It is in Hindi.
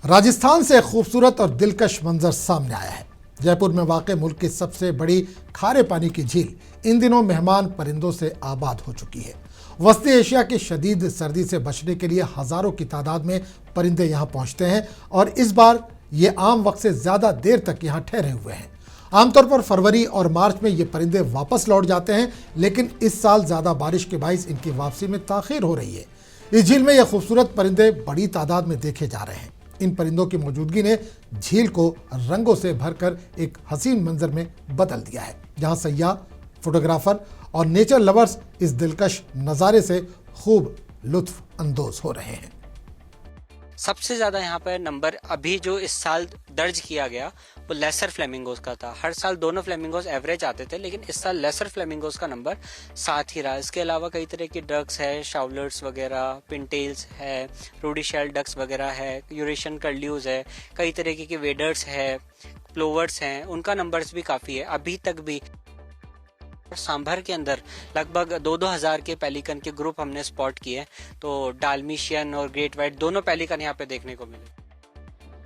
राजस्थान से एक खूबसूरत और दिलकश मंजर सामने आया है। जयपुर में वाक़ मुल्क की सबसे बड़ी खारे पानी की झील इन दिनों मेहमान परिंदों से आबाद हो चुकी है। वस्ती एशिया की शदीद सर्दी से बचने के लिए हजारों की तादाद में परिंदे यहाँ पहुँचते हैं और इस बार ये आम वक्त से ज़्यादा देर तक यहाँ ठहरे हुए हैं। आमतौर पर फरवरी और मार्च में ये परिंदे वापस लौट जाते हैं, लेकिन इस साल ज़्यादा बारिश के बाइस इनकी वापसी में ताख़ीर हो रही है। इस झील में ये खूबसूरत परिंदे बड़ी तादाद में देखे जा रहे हैं। इन परिंदों की मौजूदगी ने झील को रंगों से भरकर एक हसीन मंजर में बदल दिया है, जहां सयाह, फोटोग्राफर और नेचर लवर्स इस दिलकश नज़ारे से खूब लुत्फ अंदोज हो रहे हैं। सबसे ज्यादा यहाँ पर नंबर अभी जो इस साल दर्ज किया गया वो लेसर फ्लेमिंगोज का था। हर साल दोनों फ्लेमिंगोज एवरेज आते थे, लेकिन इस साल लेसर फ्लेमिंगोज का नंबर 7 ही रहा। इसके अलावा कई तरह की डक्स है, शाउलर्स वगैरह, पिनटेल्स है, रूडी शेल डक्स वगैरह है, यूरेशियन कर्ल्यूज है, कई तरह के वेडर्स है, प्लोवर्स हैं, उनका नंबर्स भी काफी है। अभी तक भी सांभर के अंदर लगभग 2-2 हजार के पेलिकन के ग्रुप हमने स्पॉट किए, तो डालमेशियन और ग्रेट वाइट दोनों पेलिकन यहाँ पे देखने को मिले।